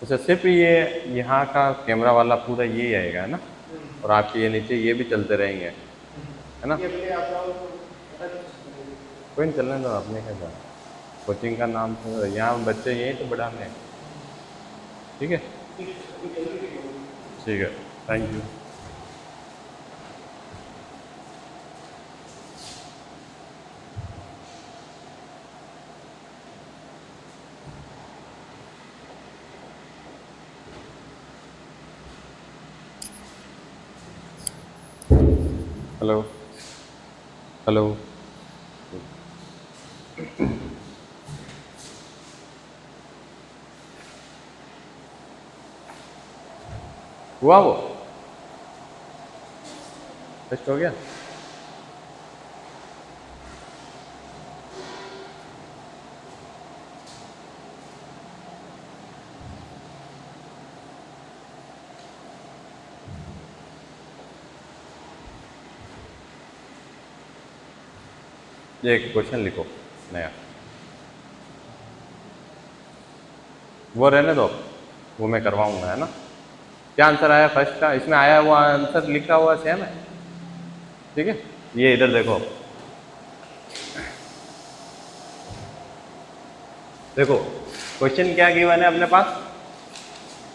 अच्छा, सिर्फ ये यहाँ का कैमरा वाला पूरा ये आएगा है ना, और आपके ये नीचे ये भी चलते रहेंगे है ना। कोई नहीं, चलने दो, आपने क्या कहा, कोचिंग का नाम तो यहाँ बच्चे यहीं तो बढ़ाने हैं। ठीक है, ठीक है, थैंक यू। Hello, hello. हुआ वो टेस्ट हो गया। ये एक क्वेश्चन लिखो नया, वो रहने दो, वो मैं करवाऊंगा है ना। क्या आंसर आया फर्स्ट का, इसमें आया हुआ आंसर लिखा हुआ सेम है। ठीक है, ये इधर देखो, देखो क्वेश्चन क्या गिवन है अपने पास,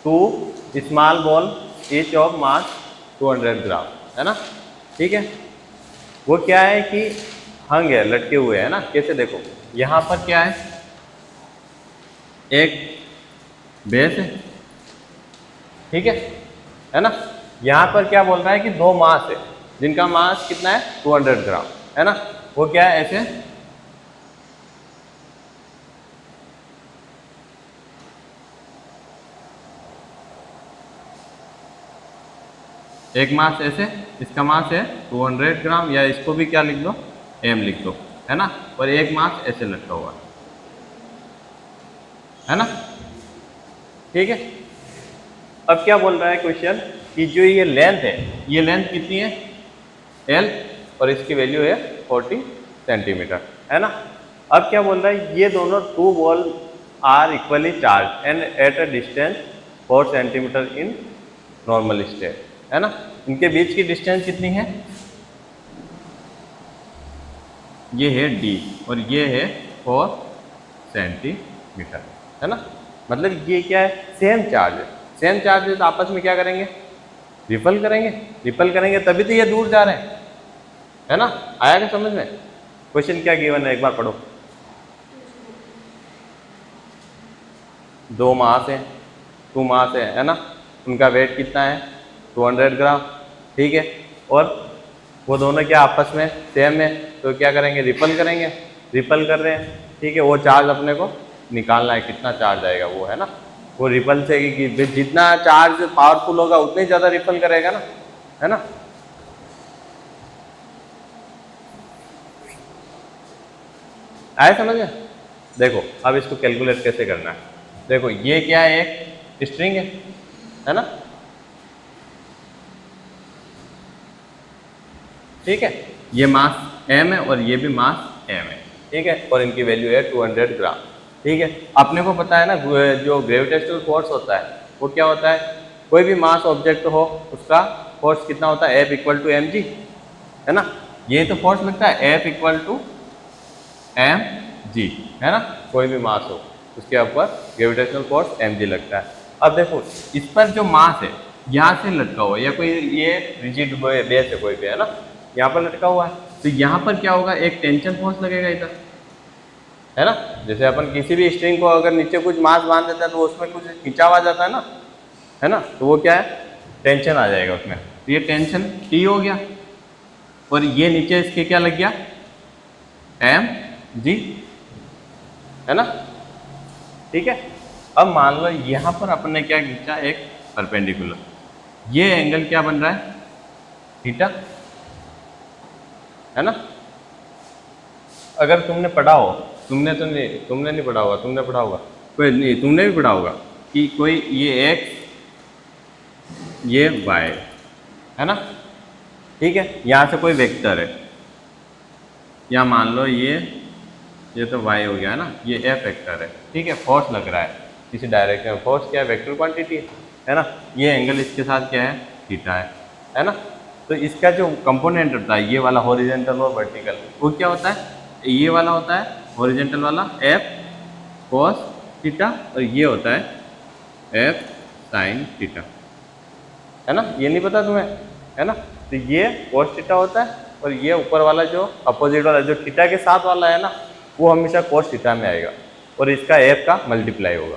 2 small ball each of mass 200 ग्राम है ना। ठीक है, वो क्या है कि हंग है, लटके हुए है ना। कैसे देखो, यहाँ पर क्या है, एक बेस है, ठीक है ना। यहाँ पर क्या बोल रहा है कि 2 मास है, जिनका मास कितना है 200 ग्राम है ना। वो क्या है, ऐसे एक मास ऐसे, इसका मास है 200 ग्राम, या इसको भी क्या लिख दो, m लिख दो है ना। और एक मास ऐसे लटका हुआ है ना। ठीक है, अब क्या बोल रहा है क्वेश्चन कि जो ये लेंथ है, ये लेंथ कितनी है l, और इसकी वैल्यू है 40 सेंटीमीटर है ना। अब क्या बोल रहा है, ये दोनों 2 ball are equally charge and at a distance 4 centimetre in normal state है ना। इनके बीच की डिस्टेंस कितनी है, ये है d और ये है 4 सेंटीमीटर है ना। मतलब ये क्या है, सेम चार्ज है। सेम चार्ज है तो आपस में क्या करेंगे, रिपल करेंगे। रिपल करेंगे तभी तो ये दूर जा रहे हैं है ना। आया क्या समझ में, क्वेश्चन क्या गिवन है एक बार पढ़ो। 2 मास है, 2 मास है ना, उनका वेट कितना है 200 ग्राम। ठीक है, और वो दोनों क्या आपस में सेम है, तो क्या करेंगे, रिपल करेंगे। रिपल कर रहे हैं, ठीक है, वो चार्ज अपने को निकालना है, कितना चार्ज आएगा वो है ना। वो रिपल से कि जितना चार्ज पावरफुल होगा उतनी ज़्यादा रिपल करेगा ना, है ना। आया समझ में। देखो अब इसको कैलकुलेट कैसे करना है, देखो ये क्या है, एक स्ट्रिंग है ना। ठीक है, ये मास m है और ये भी मास m है। ठीक है, और इनकी वैल्यू है 200 ग्राम। ठीक है, अपने को पता है ना जो ग्रेविटेशनल फोर्स होता है वो क्या होता है, कोई भी मास ऑब्जेक्ट हो उसका फोर्स कितना होता है, F इक्वल टू mg है ना। ये तो फोर्स लगता है F इक्वल टू mg है ना। कोई भी मास हो उसके ऊपर ग्रेविटेशनल फोर्स mg लगता है। अब देखो इस पर जो मास है यहाँ से लटका हुआ है, या कोई ये रिजिड बेस है कोई भी है ना, यहाँ पर लटका हुआ है, तो यहाँ पर क्या होगा, एक टेंशन फोर्स लगेगा इधर है ना। जैसे अपन किसी भी स्ट्रिंग को अगर नीचे कुछ मास बांध देता है तो उसमें कुछ खिंचाव आ जाता है ना, तो वो क्या है, टेंशन आ जाएगा उसमें। तो ये टेंशन T हो गया, और ये नीचे इसके क्या लग गया, mg है ना। ठीक है, अब मान लो यहाँ पर अपन ने क्या खींचा, एक परपेंडिकुलर, ये एंगल क्या बन रहा है, थीटा है ना। अगर तुमने पढ़ा हो, तुमने नहीं पढ़ा होगा, तुमने पढ़ा होगा, कोई नहीं, तुमने भी पढ़ा होगा कि कोई ये x ये y है ना। ठीक है, यहाँ से कोई वेक्टर है, या मान लो ये तो y हो गया है ना, ये f वेक्टर है। ठीक है, फोर्स लग रहा है, किसी डायरेक्शन में। फोर्स क्या है? वेक्टर क्वांटिटी है ना। ये एंगल इसके साथ क्या है? थीटा है ना। तो इसका जो कंपोनेंट होता है ये वाला हॉरिजॉन्टल और वर्टिकल, वो क्या होता है? ये वाला होता है हॉरिजॉन्टल वाला एफ कॉस थीटा, और ये होता है एफ साइन थीटा, है ना। ये नहीं पता तुम्हें, है ना। तो ये कॉस थीटा होता है, और ये ऊपर वाला जो अपोजिट वाला जो थीटा के साथ वाला है ना, वो हमेशा कॉस थीटा में आएगा, और इसका एफ का मल्टीप्लाई होगा।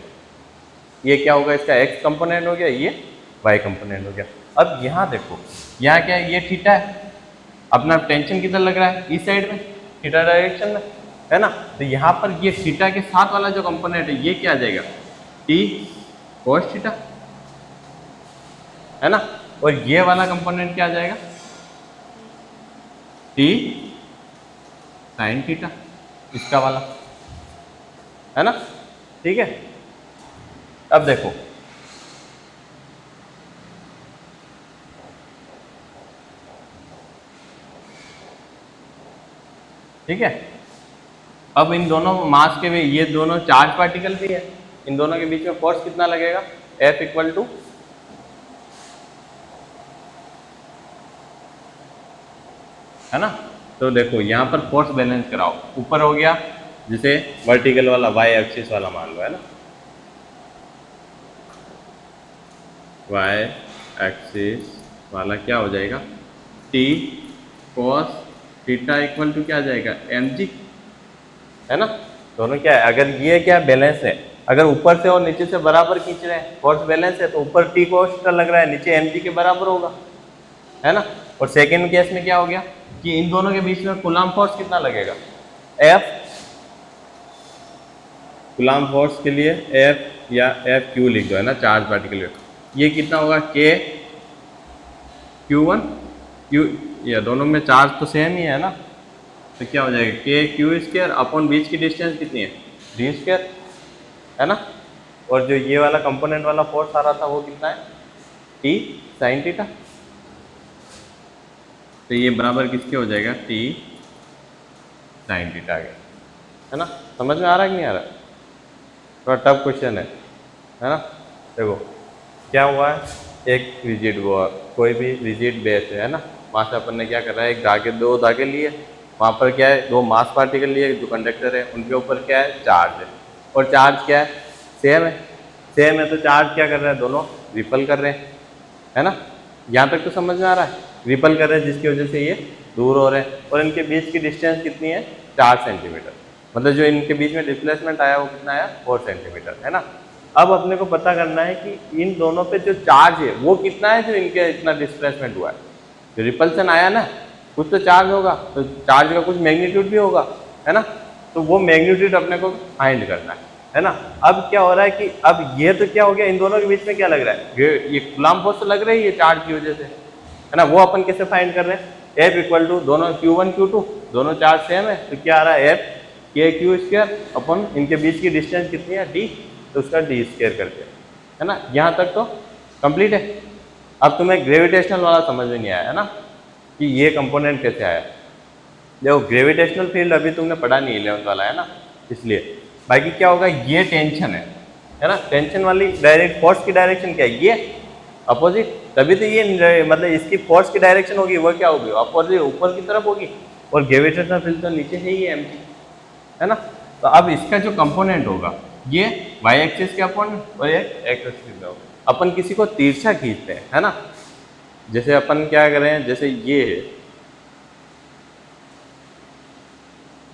ये क्या होगा? इसका एक्स कंपोनेंट हो गया, ये वाई कंपोनेंट हो गया। अब यहाँ देखो, यहाँ क्या है? ये थीटा है, अपना टेंशन किधर लग रहा है? इस साइड में, थीटा डायरेक्शन में, है ना। तो यहाँ पर ये थीटा के साथ वाला जो कंपोनेंट है ये क्या आ जाएगा? टी कॉस थीटा, है ना। और ये वाला कंपोनेंट क्या आ जाएगा? टी साइन थीटा, इसका वाला, है ना। ठीक है। अब देखो, ठीक है। अब इन दोनों मास के भी, ये दोनों चार्ज पार्टिकल भी है, इन दोनों के बीच में फोर्स कितना लगेगा? F इक्वल टू, है ना। तो देखो यहाँ पर फोर्स बैलेंस कराओ, ऊपर हो गया जिसे वर्टिकल वाला वाई एक्सिस वाला मान लो, है ना। वाई एक्सिस वाला क्या हो जाएगा? T cos theta equal to क्या आ जाएगा? mg, है ना। दोनों क्या है? अगर ये क्या बैलेंस है, अगर ऊपर से और नीचे से बराबर खींच रहे हैं, फोर्स बैलेंस है, तो ऊपर टी कॉस थीटा लग रहा है, नीचे mg के बराबर होगा, है ना। और सेकेंड केस में क्या हो गया कि इन दोनों के बीच में कूलम्ब फोर्स कितना लगेगा? F, कूलम्ब फोर्स के लिए F या F लिख दो, है ना, चार्ज पार्टिकल। ये कितना होगा? K Q1 Q, या दोनों में चार्ज तो सेम ही है ना, तो क्या हो जाएगा? K Q स्क्वायर अपॉन बीच की डिस्टेंस कितनी है? d स्क्वायर, है ना। और जो ये वाला कंपोनेंट वाला फोर्स आ रहा था वो कितना है? T sine theta. तो ये बराबर किसके हो जाएगा? T साइन थीटा गया, है ना। समझ में आ रहा है कि नहीं आ रहा? थोड़ा टफ क्वेश्चन है ना। देखो क्या हुआ है, एक रिजिड हुआ, कोई भी रिजिड बेस है ना, वहाँ से अपन ने क्या कर रहा है, एक धागे, दो धागे लिए, वहाँ पर क्या है? दो मास पार्टिकल लिए जो कंडक्टर है, उनके ऊपर क्या है? चार्ज है। और चार्ज क्या है? सेम है। सेम है तो चार्ज क्या कर रहे हैं? दोनों रिपल कर रहे हैं, है ना। यहाँ तक तो समझ में आ रहा है? रिपल कर रहे हैं जिसकी वजह से ये दूर हो रहे हैं, और इनके बीच की डिस्टेंस कितनी है? 4 सेंटीमीटर। मतलब जो इनके बीच में डिस्प्लेसमेंट आया वो कितना आया? 4 सेंटीमीटर, है ना। अब अपने को पता करना है कि इन दोनों पे जो चार्ज है वो कितना है, जो इनके इतना डिस्प्लेसमेंट हुआ है। जो रिपल्सन आया ना, कुछ तो चार्ज होगा, तो चार्ज का कुछ मैग्नीट्यूड भी होगा, है ना। तो वो मैग्नीट्यूड अपने को फाइंड करना है ना। अब क्या हो रहा है कि अब ये तो क्या हो गया, इन दोनों के बीच में क्या लग रहा है? ये कूलम्ब फोर्स लग रही है चार्ज की वजह से, है ना। वो अपन कैसे फाइंड कर रहे हैं? F इक्वल टू दोनों Q1 Q2 दोनों चार्ज सेम है, तो क्या आ रहा है? F K Q square upon इनके बीच की डिस्टेंस कितनी है? D, तो उसका D स्क्वायर करते हैं, है ना। यहाँ तक तो कंप्लीट है। अब तुम्हें ग्रेविटेशनल वाला समझ में नहीं आया, है ना, कि ये कंपोनेंट कैसे आया। देखो ग्रेविटेशनल फील्ड अभी तुमने पढ़ा नहीं 11th वाला, है ना, इसलिए। बाकी क्या होगा, ये टेंशन है ना। टेंशन वाली डायरेक्ट फोर्स की डायरेक्शन क्या है? ये अपोजिट, तभी तो ये मतलब इसकी फोर्स की डायरेक्शन होगी वो क्या होगी? अपोजिट, ऊपर की तरफ होगी। और ग्रेविटेशनल फील्ड तो नीचे से ही है, mg, है ना। तो अब इसका जो कंपोनेंट होगा ये y एक्सिस के अपोनेंट और एक x एक्सिस का होगा। अपन किसी को तिरछा खींचते हैं, है ना। जैसे अपन क्या करें, जैसे ये है,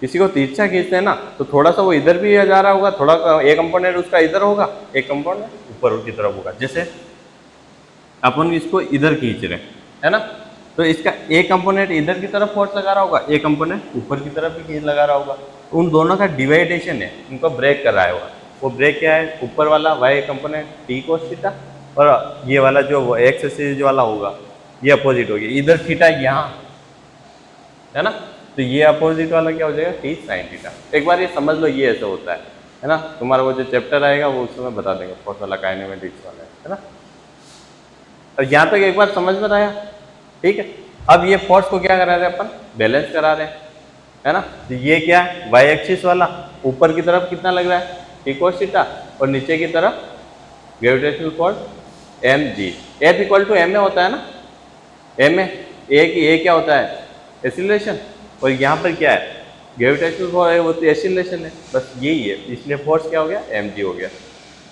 किसी को तिरछा खींचते हैं ना, तो थोड़ा सा वो इधर भी जा रहा होगा, थोड़ा एक कंपोनेंट उसका इधर होगा, एक कंपोनेंट ऊपर की तरफ होगा। जैसे अपन इसको इधर खींच रहे हैं, है ना, तो इसका एक कंपोनेंट इधर की तरफ फोर्स लगा रहा होगा, एक कंपोनेंट ऊपर की तरफ भी खींच लगा रहा होगा। तो उन दोनों का डिवाइडेशन है, उनको ब्रेक कर रहा है वो ब्रेक क्या है? ऊपर वाला Y component T cos theta, और ये वाला जो एक्स एक्सिस वाला होगा ये अपोजिट होगी, इधर थीटा यहाँ, है ना। तो ये अपोजिट वाला क्या हो जाएगा? T sine theta. एक बार ये समझ लो, ये ऐसा होता है ना। तुम्हारा वो जो चैप्टर आएगा वो उस समय बता देंगे, फोर्स वाला, काइनेमेटिक्स वाला, है ना। और यहाँ तक एक बार समझ में आया? ठीक है। अब ये फोर्स को क्या करा रहे हैं अपन? बैलेंस करा रहे हैं, है ना। तो ये क्या है? वाई एक्सिस वाला ऊपर की तरफ कितना लग रहा है? टी cos थीटा, और नीचे की तरफ gravitational force M G. F equal to M A होता है ना, एम ए क्या होता है, एसिलेशन, और यहाँ पर क्या है ग्रेविटेशनल फोर्स है, वो तो एसिलेशन है, बस यही है, इसलिए फोर्स क्या हो गया, एम जी हो गया।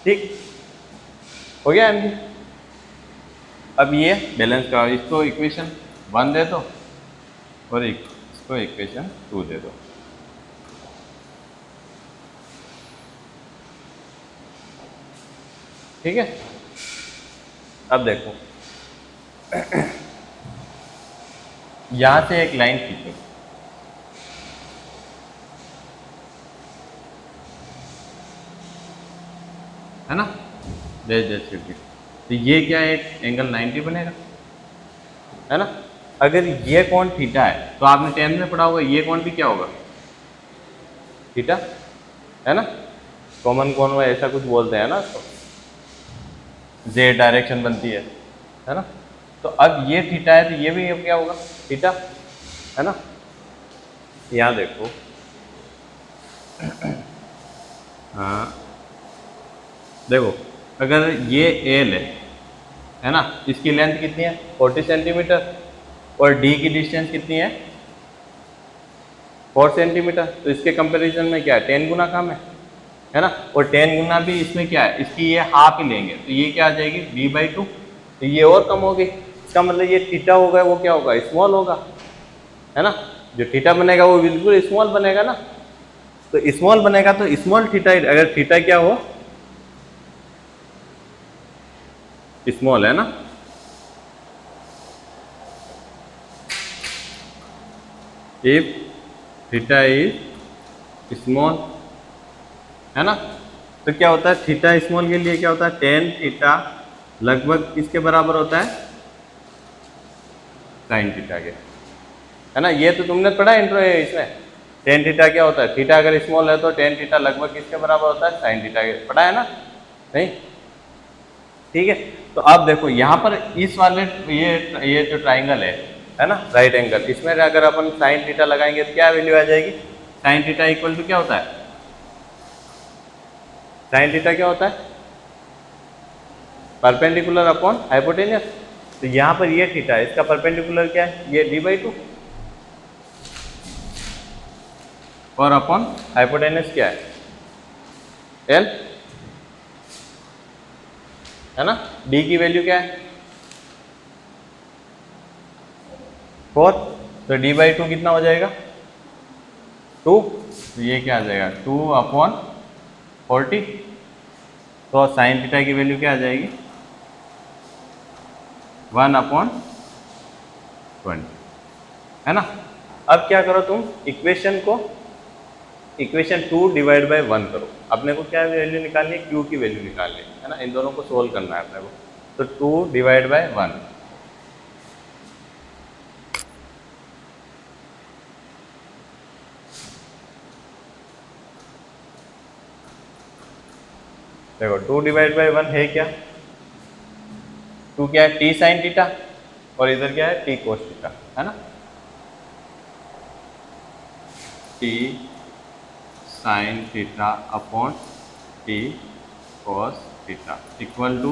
ठीक हो गया एम जी। अब ये बैलेंस कराओ, इसको इक्वेशन 1 दे दो और इसको इक्वेशन 2 दे दो। ठीक है, अब देखो यहां से एक लाइन खींचो, है ना, तो ये क्या है, एक एंगल 90 बनेगा, है ना। अगर ये कोण थीटा है तो आपने 10 में पढ़ा होगा, ये कोण भी क्या होगा, थीटा, है ना। कॉमन कोण में ऐसा कुछ बोलते हैं ना उसको, जेड डायरेक्शन बनती है ना। तो अब ये थीटा है तो ये भी अब क्या होगा, थीटा, है ना। यहाँ देखो हाँ देखो, अगर ये एल है ना, इसकी लेंथ कितनी है 40 सेंटीमीटर, और डी की डिस्टेंस कितनी है 4 सेंटीमीटर, तो इसके कंपैरिजन में क्या है 10 गुना कम है ना। और 10 गुना भी इसमें क्या है, इसकी ये हाफ ही लेंगे, तो ये क्या आ जाएगी b/2, तो ये और कम होगी। इसका मतलब ये थीटा होगा वो क्या होगा, स्मॉल होगा, है ना। जो थीटा बनेगा वो बिल्कुल स्मॉल बनेगा ना, तो स्मॉल बनेगा तो स्मॉल थीटा, अगर थीटा क्या हो स्मॉल, है ना। इफ थीटा इज स्मॉल, है ना, तो क्या होता है थीटा स्मॉल के लिए क्या होता है, टेन थीटा लगभग किसके बराबर होता है, साइन थीटा के, है ना। ये तो तुमने पढ़ा इंट्रो है इसमें, टेन थीटा क्या होता है, थीटा अगर स्मॉल है तो टेन थीटा लगभग किसके बराबर होता है, साइन थीटा के, पढ़ा है ना, नहीं। ठीक है, तो अब देखो यहाँ पर इस वाले ये जो ट्राइंगल है ना, राइट एंगल, इसमें अगर अपन साइन थीटा लगाएंगे तो क्या वैल्यू आ जाएगी, साइन थीटा इक्वल टू क्या होता है, साइन थीटा क्या होता है, परपेंडिकुलर अपॉन हाइपोटेनियस। तो यहाँ पर ये थीटा है, इसका परपेंडिकुलर क्या है, ये d/2, और अपॉन हाइपोटेनियस क्या है, l, है ना। d की वैल्यू क्या है 4, तो d/2 कितना हो जाएगा 2, तो ये क्या आ जाएगा 2/40, तो साइन थीटा की वैल्यू क्या आ जाएगी 1/20, है ना। अब क्या करो तुम इक्वेशन 2 डिवाइड बाय 1 करो, अपने को क्या वैल्यू निकालनी है, q की वैल्यू निकालनी है ना, इन दोनों को सोल्व करना है अपने को। तो 2 डिवाइड बाय 1, देखो 2 डिवाइड बाय 1 है क्या, 2 क्या है t साइन थीटा, और इधर क्या है t cos थीटा, है ना। t sine theta upon t cos theta equal to,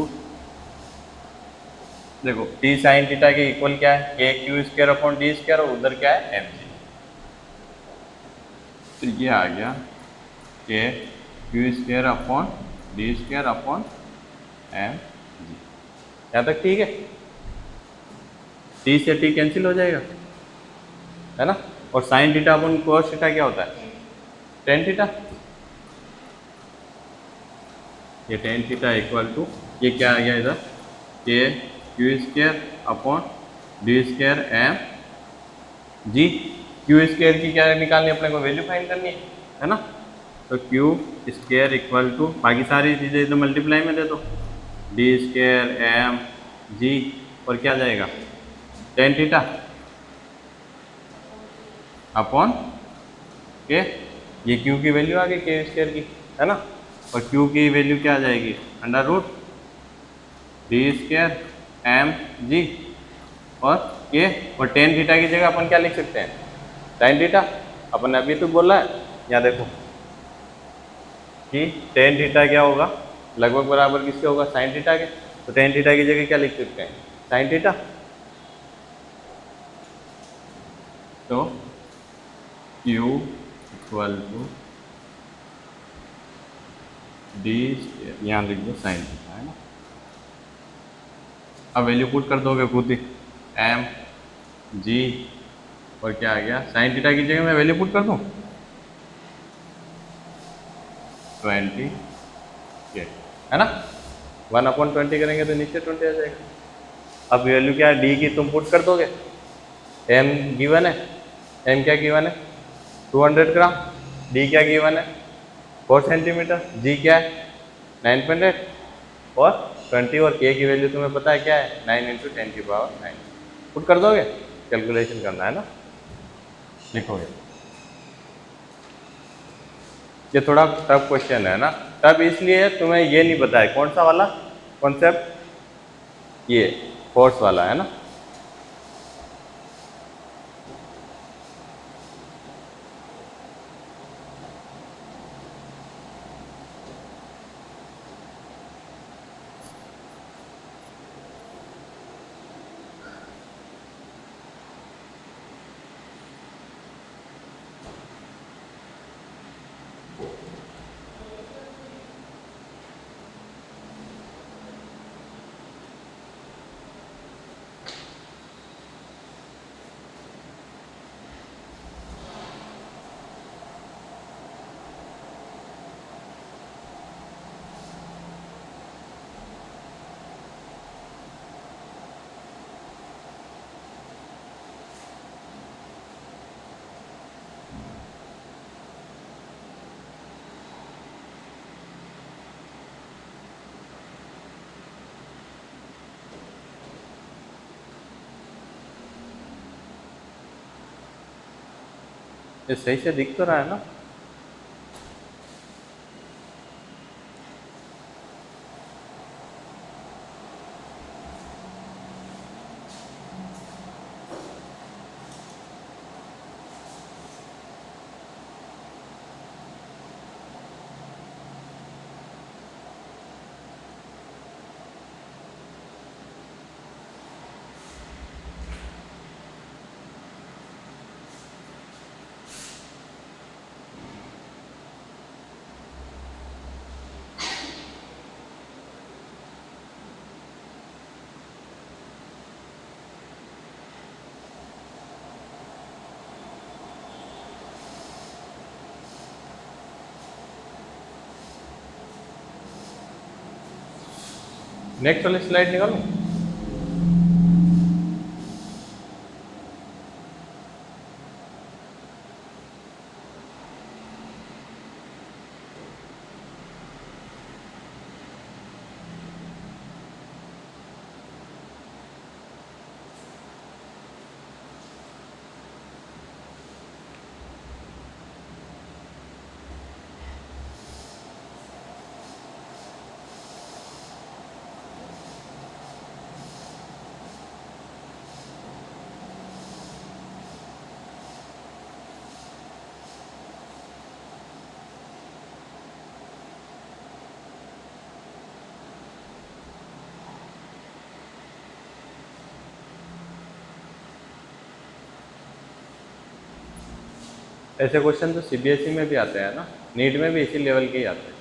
देखो t साइन थीटा के इक्वल क्या है k Q square upon D square, और उधर क्या है एम जी, तो ये आ गया k Q square upon D square upon M G. यहाँ तक ठीक है, t से t कैंसिल हो जाएगा, है ना। और sine theta upon cos theta क्या होता है टेन थीटा, ये टेन थीटा इक्वल टू, ये क्या आ गया इधर K Q square upon D square M G. Q square की क्या निकालनी है अपने को, वैल्यू फाइंड करनी है ना। तो क्यू स्क्वायर इक्वल टू, बाकी सारी चीज़ें इधर मल्टीप्लाई में दे दो, डी स्क्वायर एम जी, और क्या जाएगा टेन थीटा अपॉन के, ये क्यू की वैल्यू आ गई के स्क्वायर की, है ना। और क्यू की वैल्यू क्या आ जाएगी under root D square M G और के, और टेन थीटा की जगह अपन क्या लिख सकते हैं साइन थीटा, अपन ने अभी तो बोला है, यहाँ देखो कि टेन थीटा क्या होगा, लगभग बराबर किसके होगा, साइन थीटा के। तो टेन थीटा की जगह क्या लिख सकते हैं, साइन थीटा। तो Q इक्वल टू डी, यहाँ लिख दो साइन थीटा, है ना। अब वैल्यू पुट कर दोगे खुद ही, एम जी, और क्या आ गया, साइन थीटा की जगह मैं वैल्यू पुट कर दूँ 20 के, है ना। 1/20 करेंगे तो नीचे 20 आ जाएगा। अब वैल्यू क्या है, डी की तुम पुट कर दोगे, एम गिवन है, एम क्या गिवन है 200 ग्राम, डी क्या गिवन है 4 सेंटीमीटर, जी क्या है 9.8, और 20 और के की वैल्यू तुम्हें पता है क्या है 9 × 10⁹ पुट कर दोगे, कैलकुलेशन करना है ना, लिखोगे। ये थोड़ा टफ क्वेश्चन है ना, टफ इसलिए तुम्हें ये नहीं पता है कौन सा वाला कॉन्सेप्ट, ये फोर्स वाला, है ना। ये सही से दिख तो रहा है ना। नेक्स्ट वाली स्लाइड निकालो। ऐसे क्वेश्चन तो सीबीएसई में भी आते हैं ना, नीट में भी इसी लेवल के ही आते हैं।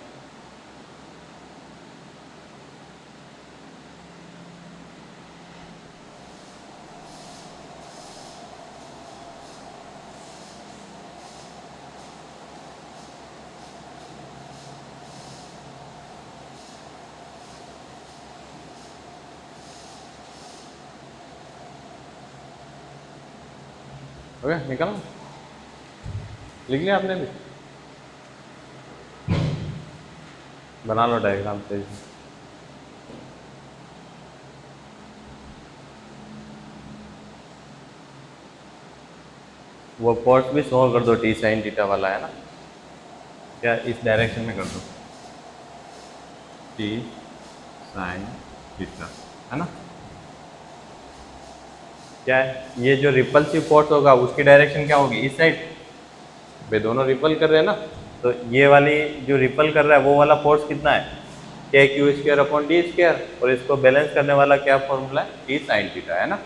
ओके, निकालो, लिख लिया आपने भी, बना लो डायग्राम से। वो फोर्स भी शो कर दो, टी साइन थीटा वाला, है ना, क्या इस डायरेक्शन में कर दो, टी साइन थीटा, है ना। क्या है, ये जो रिपल्सिव फोर्स होगा उसकी डायरेक्शन क्या होगी, इस साइड, वे दोनों रिपल कर रहे हैं ना, तो ये वाली जो रिपल कर रहा है वो वाला फोर्स कितना है, के Q square upon D square, और इसको बैलेंस करने वाला क्या फॉर्मूला है, टी साइन थीटा, है ना।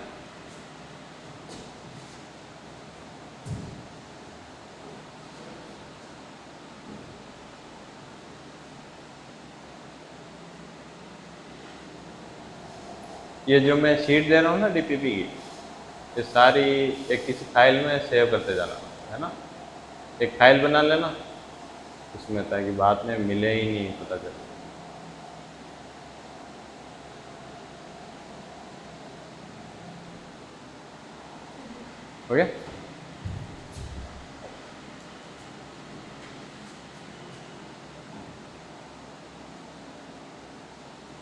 ये जो मैं शीट दे रहा हूँ ना डीपीपी की, ये सारी एक किसी फाइल में सेव करते जाना, है ना। एक फाइल बना लेना उसमें, ताकि बाद में मिले ही नहीं पता चले। हो गया।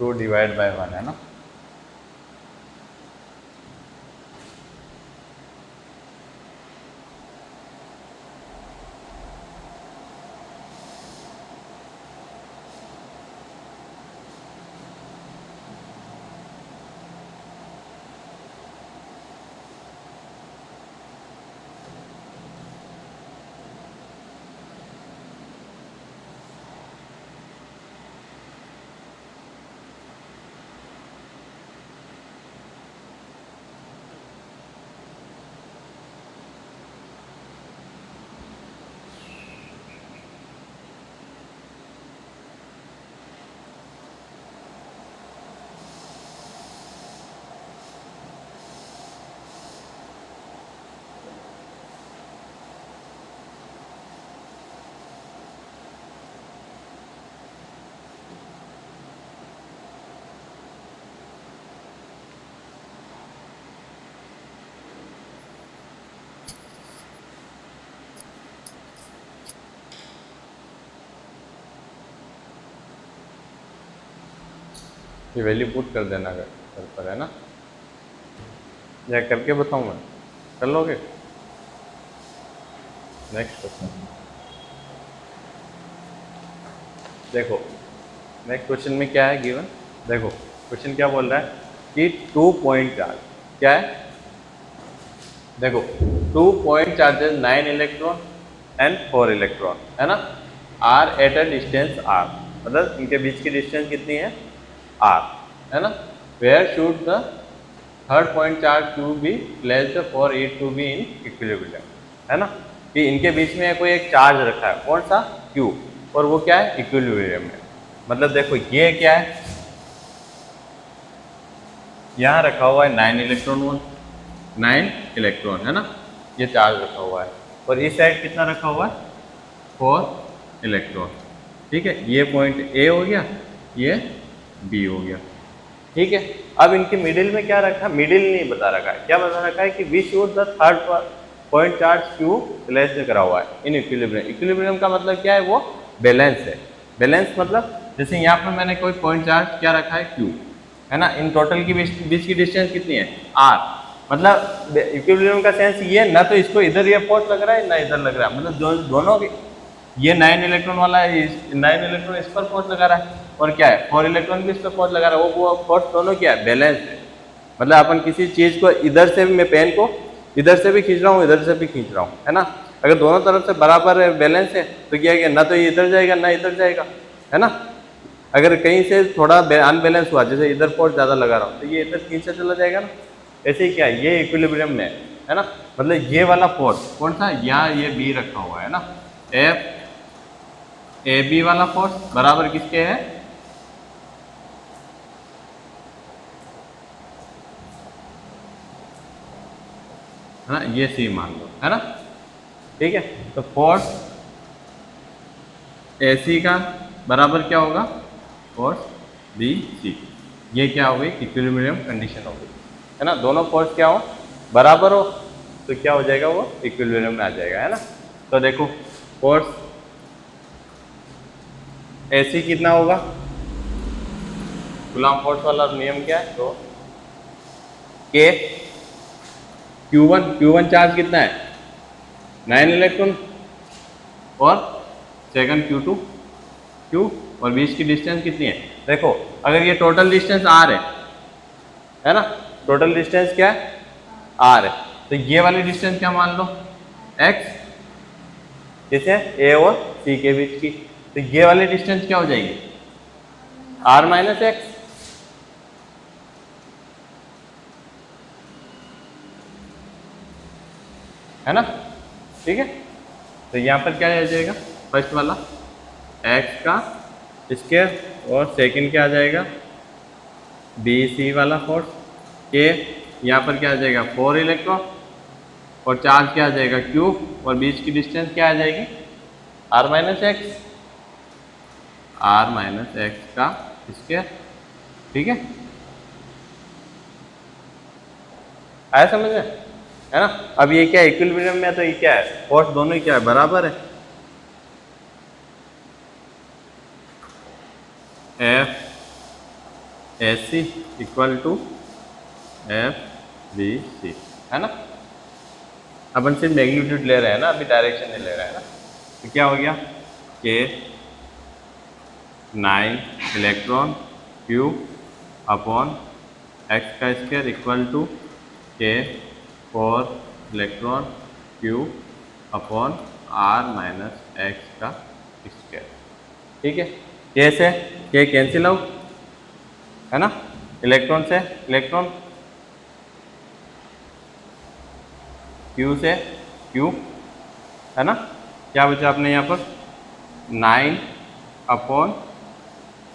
2 डिवाइड बाय 1 है ना। ये वैल्यू पुट कर देना घर पर, है ना, या करके बताऊँ मैं, कर लोगे। नेक्स्ट क्वेश्चन देखो, नेक्स्ट क्वेश्चन में क्या है गिवन, देखो क्वेश्चन क्या बोल रहा है कि 2 पॉइंट चार्ज क्या है, देखो 2 point charges 9 electron and 4 electron, है ना, are at a distance R, मतलब इनके बीच की डिस्टेंस कितनी है, आर, है ना। Where should the third point charge to be placed for it to be in equilibrium, है ना, कि इनके बीच में कोई एक चार्ज रखा है, कौन सा, क्यू, और वो क्या है, इक्विलिब्रियम में। मतलब देखो ये क्या है, यहाँ रखा हुआ है 9 इलेक्ट्रॉन, 9 इलेक्ट्रॉन, है ना, ये चार्ज रखा हुआ है, और इस साइड कितना रखा हुआ है, 4 इलेक्ट्रॉन, ठीक है। ये पॉइंट ए हो गया, ये बी हो गया, ठीक है। अब इनके मिडिल में क्या रखा है, मिडिल नहीं बता रखा है, क्या बता रखा है कि we should the third point charge Q placed करा हुआ है इन इक्विलिब्रियम। इक्विलिब्रियम का मतलब क्या है, वो बैलेंस है। बैलेंस मतलब जैसे यहाँ पर मैंने कोई पॉइंट चार्ज क्या रखा है, क्यू, है ना, इन टोटल की बीच की डिस्टेंस कितनी है, आर, मतलब इक्विलिब्रियम का सेंस ये, ना तो इसको इधर ये फोर्स लग रहा है ना इधर लग रहा है, मतलब दोनों की, ये 9 इलेक्ट्रॉन वाला है, 9 इलेक्ट्रॉन इस पर फोर्स लगा रहा है, और क्या है 4 इलेक्ट्रॉन भी इस पर फोर्स लगा रहा है, वो फोर्स दोनों क्या है, बैलेंस है। मतलब अपन किसी चीज़ को इधर से भी, मैं पेन को इधर से भी खींच रहा हूँ, इधर से भी खींच रहा हूँ, है ना, अगर दोनों तरफ से बराबर बैलेंस है तो क्या है, ना तो ये इधर जाएगा ना इधर जाएगा, है ना। अगर कहीं से थोड़ा अनबैलेंस हुआ, जैसे इधर फोर्स ज़्यादा लगा रहा हूँ, तो ये इधर खींचा चला जाएगा ना। ऐसे ही क्या है, ये इक्विलिब्रियम में है ना, मतलब ये वाला फोर्स कौन सा, यहाँ ये बी रखा हुआ है ना, एफ ए बी वाला फोर्स बराबर किसके है, ना, ये सी मान लो, है ना, ठीक है। तो फोर्स ए सी का बराबर क्या होगा, फोर्स बी सी, ये क्या हो गई, इक्विलिब्रियम कंडीशन हो गई, है ना। दोनों फोर्स क्या हो, बराबर हो, तो क्या हो जाएगा, वो इक्विलिब्रियम में आ जाएगा, है ना। तो देखो फोर्स ए सी कितना होगा, कूलम्ब फोर्स वाला नियम क्या है, तो के Q1 चार्ज कितना है, 9 इलेक्ट्रॉन, और सेकंड Q2 और बीच की डिस्टेंस कितनी है, देखो अगर ये टोटल डिस्टेंस R है ना, टोटल डिस्टेंस क्या है, R है, तो ये वाली डिस्टेंस क्या मान लो, X, किसे, ए और सी के बीच की। तो ये वाली डिस्टेंस क्या हो जाएगी, आर माइनस एक्स, है ना, ठीक है। तो यहाँ पर क्या आ जाएगा, फर्स्ट वाला एक्स का स्क्वायर और सेकंड क्या आ जाएगा, बी सी वाला फोर्स के, यहाँ पर क्या आ जाएगा 4 इलेक्ट्रॉन और चार्ज क्या आ जाएगा क्यूब, और बीच की डिस्टेंस क्या आ जाएगी R minus X, R minus X का स्क्वायर, ठीक है। आया समझ में, है ना। अब ये क्या है, इक्विलिब्रियम में, तो ये क्या है, फोर्स दोनों ही क्या है, बराबर है। F A C equal to F B C, है ना। अपन सिर्फ मैग्नीट्यूड ले रहे हैं ना, अभी डायरेक्शन नहीं ले रहे हैं ना। तो क्या हो गया, K 9 electron cube upon X का square equal to K 4 electron cube upon R minus X का स्क्वायर, ठीक है। के से के कैंसिल आउट, है ना, इलेक्ट्रॉन से इलेक्ट्रॉन, क्यू से क्यू, है ना। क्या बचा आपने यहाँ पर 9 upon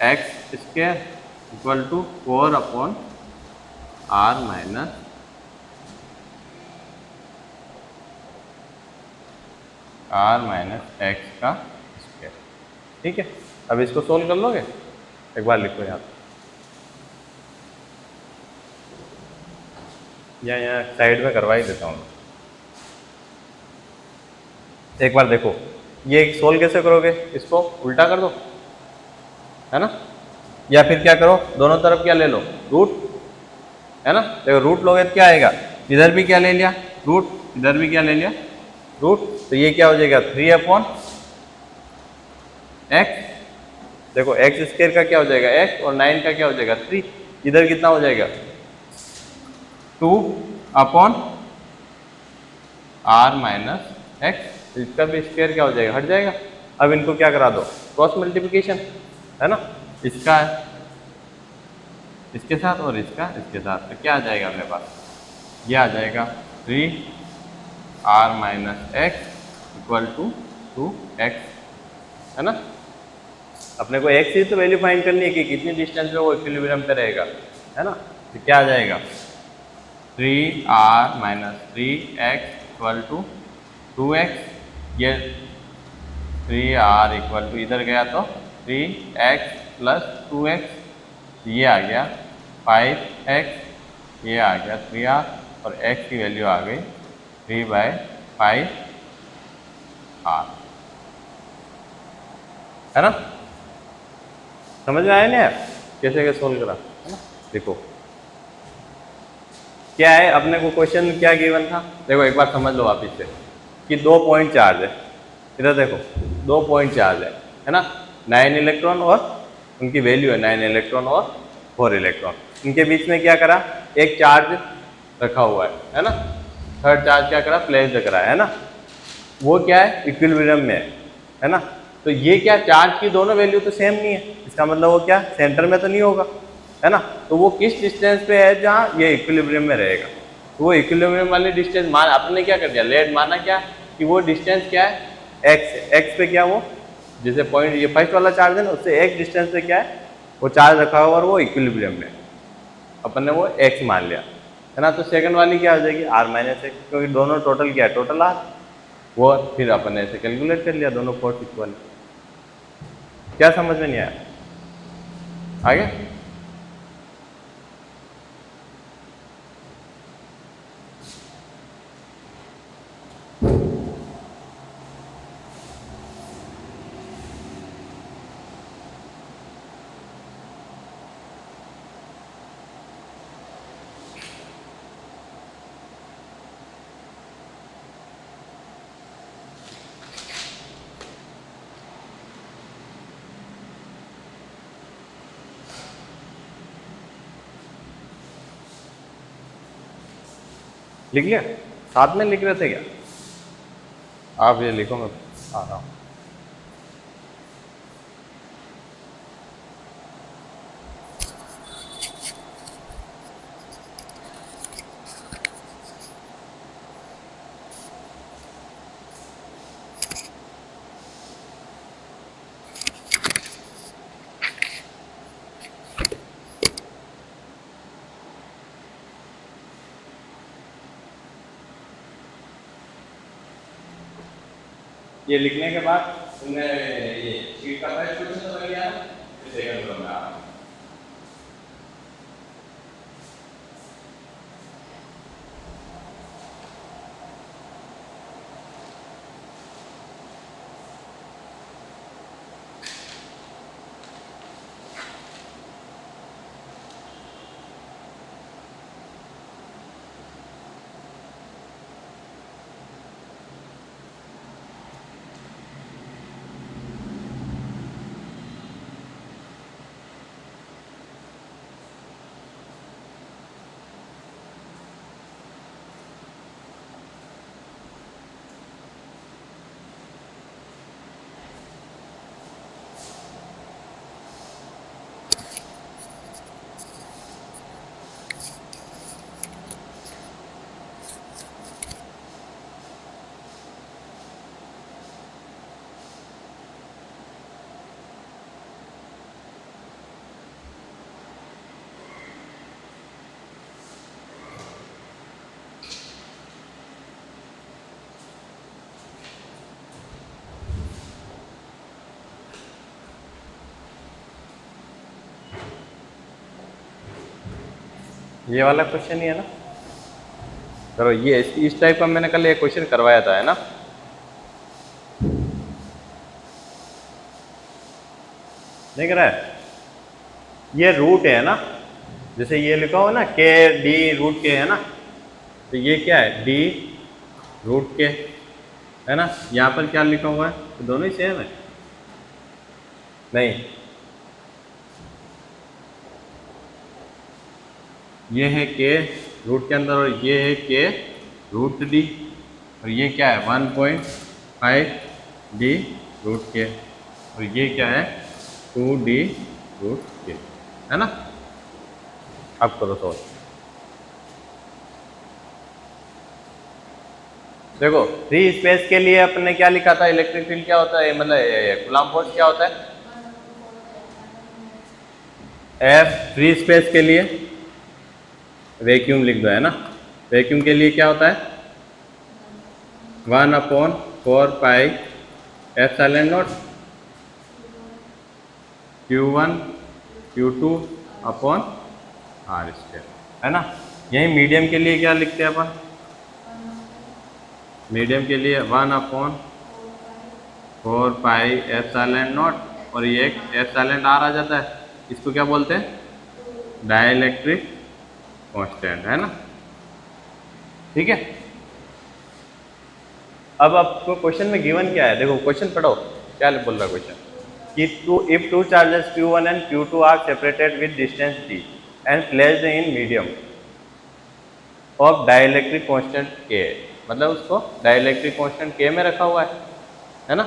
X square equal to 4 upon R minus X का स्क्वायर, ठीक है। अब इसको सोल्व कर लोगे, एक बार लिखो यहाँ या यहाँ साइड में करवा ही देता हूँ। एक बार देखो, ये सोल्व कैसे करोगे, इसको उल्टा कर दो, है ना, या फिर क्या करो, दोनों तरफ क्या ले लो, रूट, है ना। देखो रूट लोगे तो क्या आएगा, इधर भी क्या ले लिया रूट, इधर भी क्या ले लिया रूट, तो ये क्या हो जाएगा 3 अपॉन एक्स। देखो एक्स स्क्वायर का क्या हो जाएगा एक्स, और 9 का क्या हो जाएगा 3, इधर कितना हो जाएगा 2 अपॉन आर माइनस एक्स, इसका भी स्क्वायर क्या हो जाएगा, हट जाएगा। अब इनको क्या करा दो, क्रॉस मल्टीप्लिकेशन, है ना, इसका इसके साथ और इसका इसके साथ, तो क्या आ जाएगा अपने पास, ये आ जाएगा 3 R minus X equal to 2x, है ना। अपने को x ही तो वैल्यू फाइंड करनी है कि कितनी डिस्टेंस पे वो इक्विलिब्रियम पे रहेगा, है ना। तो क्या आ जाएगा 3r minus 3x equal to 2x, ये 3r इक्वल टू इधर गया तो 3x प्लस 2x, ये आ गया 5x, ये आ गया 3r, और x की वैल्यू आ गई 3/5r, है ना। समझ में आया नहीं यार, कैसे कैसे सोल्व करा, है ना। देखो क्या है, अपने को क्वेश्चन क्या गिवन था, देखो एक बार समझ लो वापिस से कि 2 पॉइंट चार्ज है, इधर देखो 2 पॉइंट चार्ज है ना, 9 इलेक्ट्रॉन और उनकी वैल्यू है 9 इलेक्ट्रॉन और 4 इलेक्ट्रॉन, इनके बीच में क्या करा, एक चार्ज रखा हुआ है ना, थर्ड चार्ज क्या करा, प्लेस करा है ना, वो क्या है इक्विलिब्रियम में है ना। तो ये क्या, चार्ज की दोनों वैल्यू तो सेम नहीं है, इसका मतलब वो क्या सेंटर में तो नहीं होगा, है ना। तो वो किस डिस्टेंस पे है जहाँ ये इक्विलिब्रियम में रहेगा, तो वो इक्विलिब्रियम वाली डिस्टेंस मान आपने क्या कर दिया, लेट माना क्या कि वो डिस्टेंस क्या है एक्स, एक्स पे क्या वो जैसे पॉइंट ये फर्स्ट वाला चार्ज है ना, उससे एक डिस्टेंस पे क्या है वो चार्ज रखा हुआ और वो इक्विलिब्रियम में, अपन ने वो एक्स मान लिया, है ना। तो सेकंड वाली क्या हो जाएगी आर माइनस एक्स, क्योंकि दोनों टोटल क्या है टोटल आर, वो फिर अपन ने ऐसे कैलकुलेट कर लिया दोनों फोर्स इक्वल। क्या समझ में नहीं आया, आगे लिख लिया, साथ में लिख रहे थे क्या आप, ये लिखो मैं आ रहा हूँ। ये लिखने के बाद तुमने ये शीट का पहले क्वेश्चन तो कर लिया, फिर सेकंड क्रम में आ रहा हूँ। ये वाला क्वेश्चन ही है ना। चलो ये इस टाइप का मैंने कल एक क्वेश्चन करवाया था, है ना। देख रहा है, ये रूट है ना, जैसे ये लिखा हुआ ना के डी रूट के, है ना। तो ये क्या है, डी रूट के, है ना। यहाँ पर क्या लिखा हुआ है, तो दोनों ही सेम है। नहीं, ये है के रूट के अंदर और ये है के रूट डी, और ये क्या है 1.5 डी रूट के, और ये क्या है 2 डी रूट के, है ना। अब करो सोच। देखो फ्री स्पेस के लिए अपने क्या लिखा था, इलेक्ट्रिक फील्ड क्या होता है, मतलब कूलम्ब फोर्स क्या होता है, एफ। फ्री स्पेस के लिए वैक्यूम लिख दो, है ना। वैक्यूम के लिए क्या होता है 1/4 pi epsilon naught Q1 Q2 upon R square, है ना। यही मीडियम के लिए क्या लिखते हैं अपन, मीडियम के लिए 1/4 पाई एप्सिलॉन नॉट, और ये एक एप्सिलॉन आर आ जाता है, इसको क्या बोलते हैं डाइलेक्ट्रिक कांस्टेंट, है ना। ठीक है। अब आपको क्वेश्चन में गिवन क्या है, देखो क्वेश्चन पढ़ो क्या बोल रहा है क्वेश्चन, कि if two charges Q1 and Q2 are separated with distance d and placed in medium of dielectric constant K, मतलब उसको डाइलेक्ट्रिक कांस्टेंट K में रखा हुआ है ना।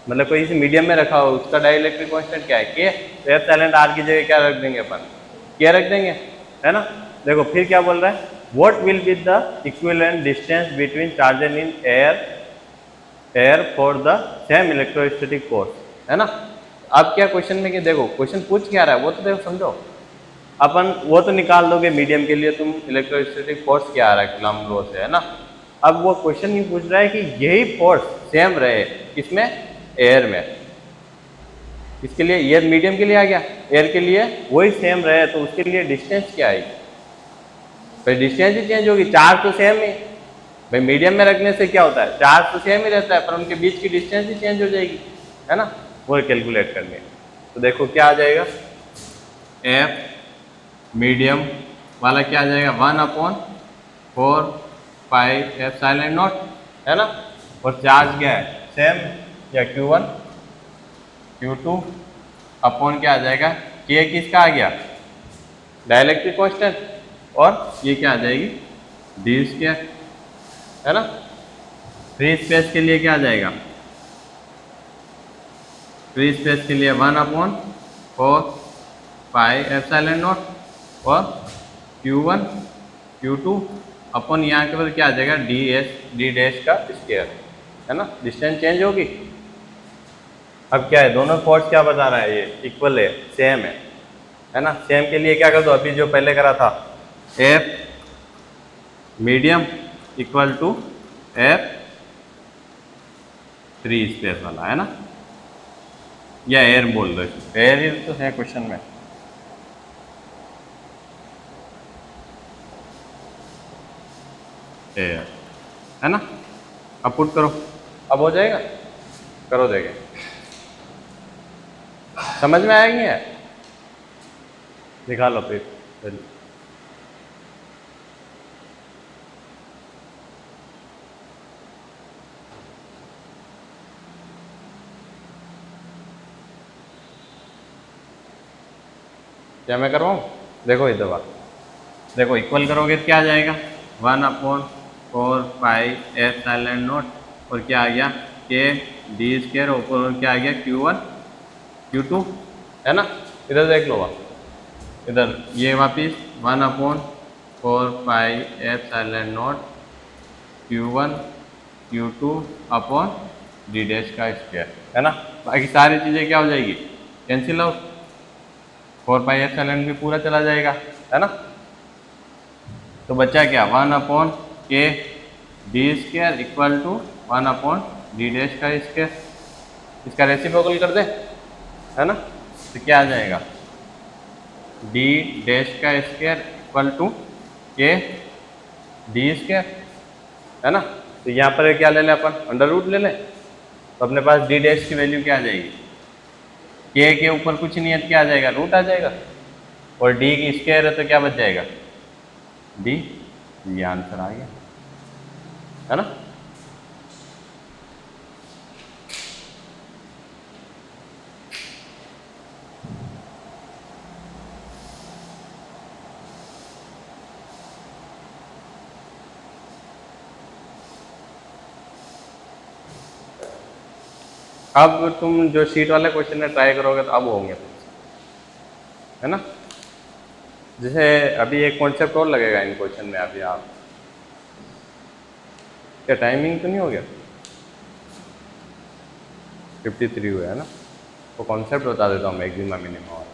मतलब कोई इसी मीडियम में रखा हुआ, उसका डाइलेक्ट्रिक कांस्टेंट क्या है K, तो एप्सिलॉन r की जगह क्या रख देंगे अपन, K रख देंगे, है ना। देखो फिर क्या बोल रहा है, what will be the equivalent distance between charges in air for the same electrostatic force, है ना। अब क्या क्वेश्चन में, कि देखो क्वेश्चन पूछ क्या रहा है वो तो देखो समझो, अपन वो तो निकाल दोगे मीडियम के लिए तुम इलेक्ट्रोस्टैटिक फोर्स क्या आ रहा है कूलम्ब लॉ से, है ना। अब वो क्वेश्चन ही पूछ रहा है कि यही फोर्स सेम रहे किसमें, एयर में। इसके लिए ये मीडियम के लिए आ गया, एयर के लिए वही सेम रहे, तो उसके लिए डिस्टेंस क्या आएगी भाई, डिस्टेंस ही चेंज होगी, चार्ज तो सेम ही भाई, मीडियम में रखने से क्या होता है चार्ज तो सेम ही रहता है, पर उनके बीच की डिस्टेंस ही चेंज हो जाएगी, है ना। वो कैलकुलेट करनी है, तो देखो क्या आ जाएगा, एफ मीडियम वाला क्या आ जाएगा 1/4 पाई एप्सिलॉन नॉट, है ना। और चार्ज क्या है सेम, या Q1 Q2 अपॉन क्या आ जाएगा K, किसका आ गया डाइलेक्ट्रिक कांस्टेंट, और ये क्या आ जाएगी d², है ना। फ्री स्पेस के लिए क्या आ जाएगा फ्री स्पेस के लिए 1/4 पाई एप्सिलॉन नॉट और Q1 Q2 अपन यहाँ के बाद क्या आ जाएगा डी डैश का स्क्वायर, है ना, डिस्टेंस चेंज होगी। अब क्या है, दोनों फोर्स क्या बता रहा है, ये इक्वल है, सेम है ना। सेम के लिए क्या कर दो, अभी जो पहले करा था F medium equal to F free space वाला, है ना, या एयर बोल दो, एयर ही तो है क्वेश्चन में। एयर, है ना। अब पुट करो, अब हो जाएगा, करो देखें, समझ में आएगी है, दिखा लो फिर जल्दी। क्या मैं करवाऊँ, देखो इधर बात, देखो इक्वल करोगे तो क्या आ जाएगा 1/4 पाई एप्सिलॉन नॉट और क्या आ गया के डी स्क्वायर, ऊपर क्या आ गया Q1 Q2, है ना। इधर देख लो आप, इधर ये वापिस 1/4 pi epsilon naught Q1 Q2 upon D dash का स्क्वायर, है ना। बाकी सारी चीज़ें क्या हो जाएगी, कैंसिल आउट, 4 पाई भी पूरा चला जाएगा, है ना। तो बच्चा क्या 1/K D square equal to 1/डी डैश का स्क्वायर, इसका रेसिप्रोकल कर दे, है ना। तो क्या आ जाएगा डी डैश का square equal to K D square, है ना। तो यहाँ पर क्या ले लें अपन, अंडर रूट ले लें, तो अपने पास डी डैश की वैल्यू क्या आ जाएगी, के ऊपर कुछ नहीं है तो क्या आ जाएगा, रूट आ जाएगा, और डी की स्क्वायर है तो क्या बच जाएगा डी, ये आंसर आ गया, है ना। अब तुम जो शीट वाले क्वेश्चन है ट्राई करोगे तो अब होंगे, है ना। जैसे अभी एक कॉन्सेप्ट और लगेगा इन क्वेश्चन में, अभी आप क्या टाइमिंग तो नहीं हो गया, 53 हुआ है ना। तो कॉन्सेप्ट बता देता हूँ मैक्सिमम मिनिमम।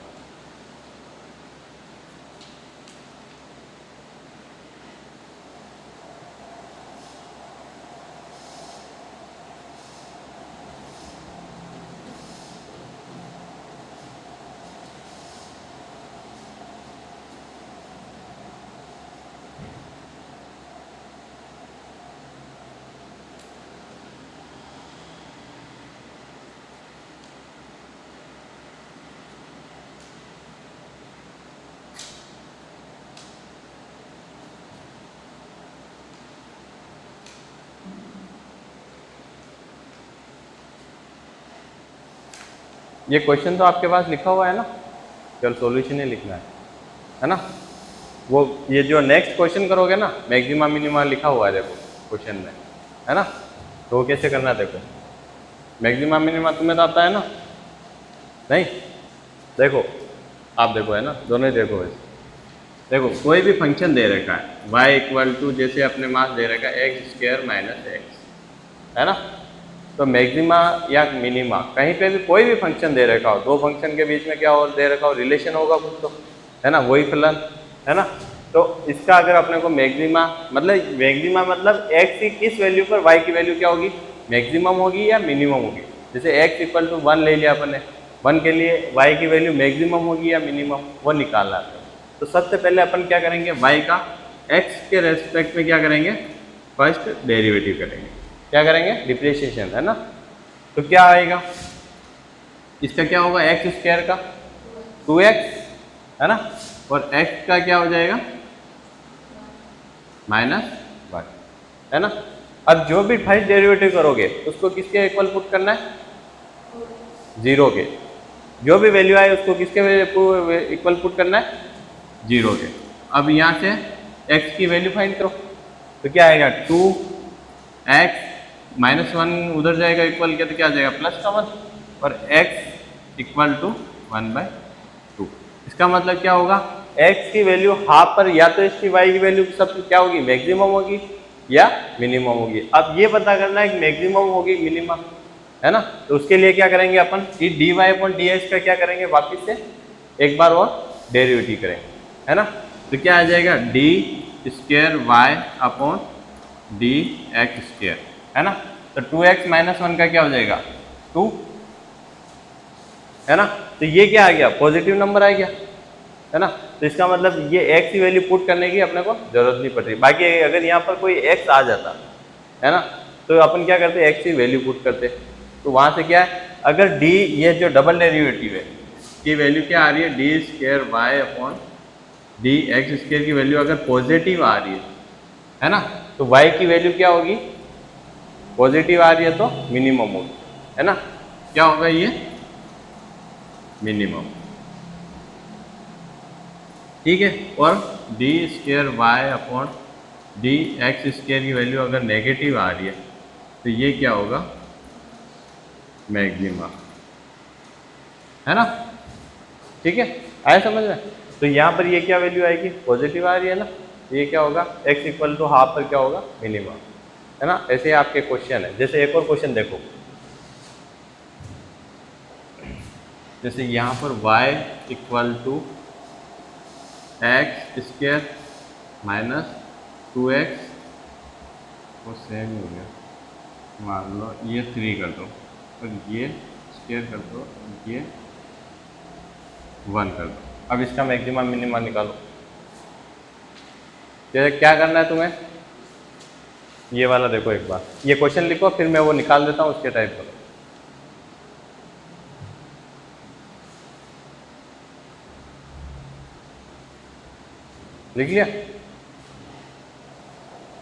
ये क्वेश्चन तो आपके पास लिखा हुआ है ना, केवल सॉल्यूशन ही लिखना है ना। वो ये जो नेक्स्ट क्वेश्चन करोगे ना, मैक्सिमा मिनिमा लिखा हुआ है देखो क्वेश्चन में, है ना। तो वो कैसे करना है देखो, मैक्सिमा मिनिमा तुम्हें तो आता है ना, नहीं, देखो आप देखो, है ना, दोनों ही देखो वैसे। देखो कोई भी फंक्शन दे रखा है y इक्वल टू, जैसे अपने मास दे रखा है एक्स स्क्वायर माइनस एक्स, है ना। तो मैक्सिमा या मिनिमा कहीं पे भी कोई भी फंक्शन दे रखा हो, दो फंक्शन के बीच में क्या हो दे रखा हो, रिलेशन होगा कुछ तो, है ना, वही फलन, है ना। तो इसका अगर अपने को मैक्सिमा मतलब एक्स की किस वैल्यू पर वाई की वैल्यू क्या होगी, मैक्सिमम होगी या मिनिमम होगी। जैसे एक्स इक्वल टू 1 ले लिया अपन ने, 1 के लिए वाई की वैल्यू मैक्सिमम होगी या मिनिमम, वो निकालना है। तो सबसे पहले अपन क्या करेंगे, वाई का एक्स के रेस्पेक्ट में क्या करेंगे, फर्स्ट डेरिवेटिव करेंगे, क्या करेंगे, डिप्रिसिएशन, है ना। तो क्या आएगा, इसका क्या होगा एक्स स्क्वायर का 2x, है ना, और x का क्या हो जाएगा -1, है ना। अब जो भी फर्स्ट डेरिवेटिव करोगे उसको किसके इक्वल पुट करना है, 0 के, जो भी वैल्यू आए उसको किसके इक्वल पुट करना है, 0 के। अब यहाँ से x की वैल्यू फाइंड करो, तो क्या आएगा 2x -1 उधर जाएगा इक्वल के, तो क्या आ जाएगा +1, और x इक्वल टू 1/2। इसका मतलब क्या होगा, x की वैल्यू हाफ पर या तो इसकी y की वैल्यू सब क्या होगी, मैक्सिमम होगी या मिनिमम होगी। अब ये पता करना है कि मैक्सिमम होगी मिनिमम, है ना। तो उसके लिए क्या करेंगे अपन, D Y upon D X का क्या करेंगे, वापिस से एक बार और डेरिवेटिव करेंगे, है ना। तो क्या आ जाएगा, D square Y upon D x square, है ना। तो 2x माइनस 1 का क्या हो जाएगा 2, है ना। तो ये क्या आ गया, पॉजिटिव नंबर आ गया, है ना। तो इसका मतलब ये x की वैल्यू पुट करने की अपने को जरूरत नहीं पड़ रही। बाकी अगर यहाँ पर कोई x आ जाता, है ना, तो अपन क्या करते, x की वैल्यू पुट करते। तो वहां से क्या है, अगर d, ये जो डबल डेरिवेटिव है की वैल्यू क्या आ रही है, D square Y upon D x square की वैल्यू अगर पॉजिटिव आ रही है ना, तो y की वैल्यू क्या होगी, पॉजिटिव आ रही है तो मिनिमम होगी, है ना। क्या होगा ये, मिनिमम, ठीक है। और D square Y upon D x square की वैल्यू अगर नेगेटिव आ रही है तो ये क्या होगा, मैक्सिमा, है ना, ठीक है, आया समझ में। तो यहाँ पर ये क्या वैल्यू आएगी, पॉजिटिव आ रही है ना, ये क्या होगा, x इक्वल टू हाफ पर क्या होगा, मिनिमम, है ना। ऐसे आपके क्वेश्चन है। जैसे एक और क्वेश्चन देखो, जैसे यहाँ पर y equal to X square minus 2x, वो सेम हो गया, मान लो ये 3 कर दो और ये स्क्वायर कर दो, ये 1 कर दो। अब इसका मैक्सिमम मिनिमम निकालो। जैसे क्या करना है तुम्हें, ये वाला देखो एक बार, ये क्वेश्चन लिखो, फिर मैं वो निकाल देता हूँ, उसके टाइप करो। लिख लिया।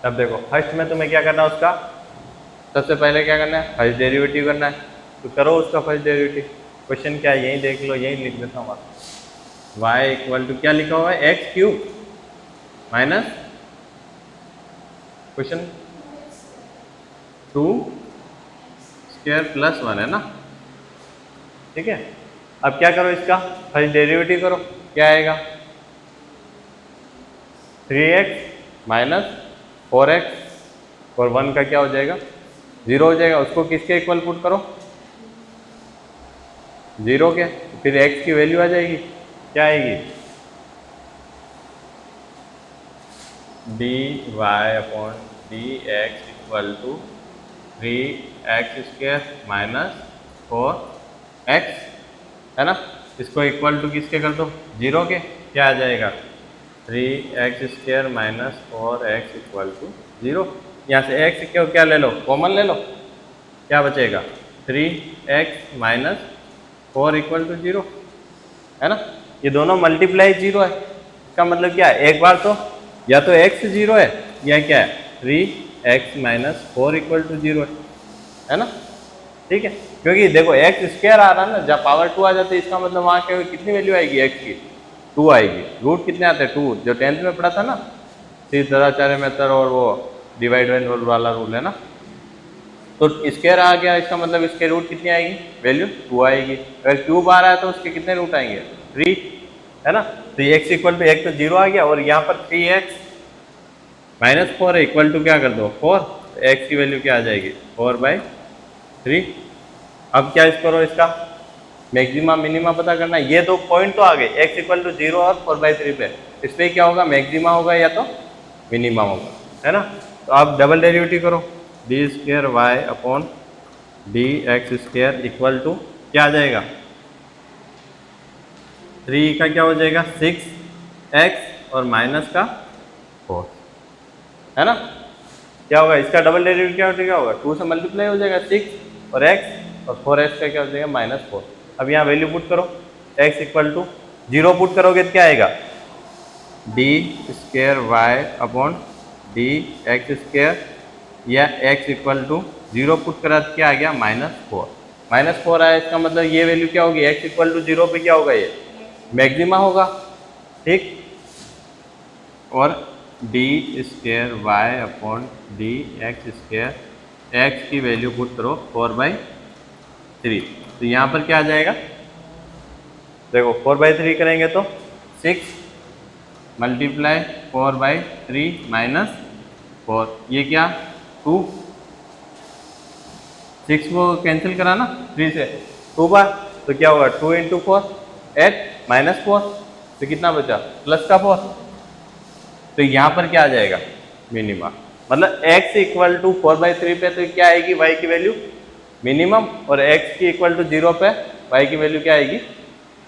अब देखो फर्स्ट में तुम्हें क्या करना है, उसका सबसे पहले क्या करना है, फर्स्ट डेरिवेटिव करना है। तो करो उसका फर्स्ट डेरिवेटिव। क्वेश्चन क्या है, यही देख लो, यही लिख देता हूँ आप। y इक्वल टू क्या लिखा हुआ है, x cube minus question 2 square plus 1, है ना, ठीक है। अब क्या करो, इसका फर्स्ट डेरिवेटिव करो, क्या आएगा, 3x माइनस 4x और 1 का क्या हो जाएगा, 0 हो जाएगा। उसको किसके इक्वल पुट करो, 0 के, फिर x की वैल्यू आ जाएगी, क्या आएगी, d Y upon D x equal to 3x square minus 4x, है ना। इसको इक्वल टू किसके कर दो, 0 के, क्या आ जाएगा, 3x square minus 4x equal to 0। यहाँ से x क्यों क्या ले लो, कॉमन ले लो, क्या बचेगा, 3x माइनस 4 इक्वल टू 0, है ना। ये दोनों मल्टीप्लाई 0 है। इसका मतलब क्या है, एक बार तो या तो x 0 है या क्या है, 3x माइनस 4 इक्वल टू 0 है ना, ठीक है। क्योंकि देखो x स्क्वायर आ रहा है ना, जब पावर 2 आ जाती है, इसका मतलब वहाँ क्या कितनी वैल्यू आएगी x की, 2 आएगी। रूट कितने आते हैं, 2, जो 10th में पढ़ा था ना, तीसराचार्य मेथड और वो डिवाइड एंड रूल वाला रूल, है ना। तो स्क्वायर आ गया, इसका मतलब इसके रूट कितनी आएगी, वैल्यू 2 आएगी। अगर क्यूब आ रहा है तो उसके कितने रूट आएंगे, 3, है ना। तो x इक्वल टू, एक तो 0 आ गया और यहाँ पर 3x माइनस 4 है, इक्वल टू क्या कर दो 4, तो x की वैल्यू क्या आ जाएगी, 4/3। अब क्या इस करो, इसका मैक्सिमा मिनिमा पता करना है। ये दो पॉइंट तो आ गए, x इक्वल टू 0 और 4/3 पे, इस पर क्या होगा, मैक्सिमा होगा या तो मिनिमा होगा, है ना। तो आप डबल डेरिवेटिव करो, d square Y upon D x square equal to क्या आ जाएगा, 3 का क्या हो जाएगा 6x और माइनस का 4, है ना। क्या होगा, इसका डबल डेरिवेटिव क्या होगा, 2 से मल्टीप्लाई हो जाएगा 6 और x, और 4x का क्या हो जाएगा -4। अब यहाँ वैल्यू पुट करो, x इक्वल टू 0 पुट करोगे तो क्या आएगा, d square Y upon D x square, या x इक्वल टू 0 पुट करा तो क्या आ गया -4 आया। इसका मतलब ये वैल्यू क्या होगी, x इक्वल टू 0 पे क्या होगा, ये मैक्सिमा होगा, ठीक। और D square Y upon D x square, x की वैल्यू पुट करो 4/3, तो यहाँ पर क्या आ जाएगा देखो 4/3 करेंगे तो 6 मल्टीप्लाई 4/3 माइनस 4, ये क्या 2, 6 को कैंसिल करा ना 3 से, 2 बार, तो क्या होगा 2 इंटू 4 8 माइनस 4, तो कितना बचा प्लस का 4, तो यहाँ पर क्या आ जाएगा मिनिमम, मतलब x इक्वल टू 4/3 पे तो क्या आएगी y की वैल्यू मिनिमम, और x की इक्वल टू 0 पे y की वैल्यू क्या आएगी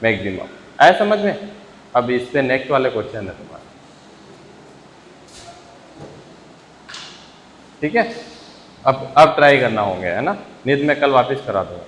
मैक्सिमम। आया समझ में? अब इस पे नेक्स्ट वाले क्वेश्चन है तुम्हारे, ठीक है। अब ट्राई करना होंगे है ना, नहीं तो मैं कल वापस करा दूंगा।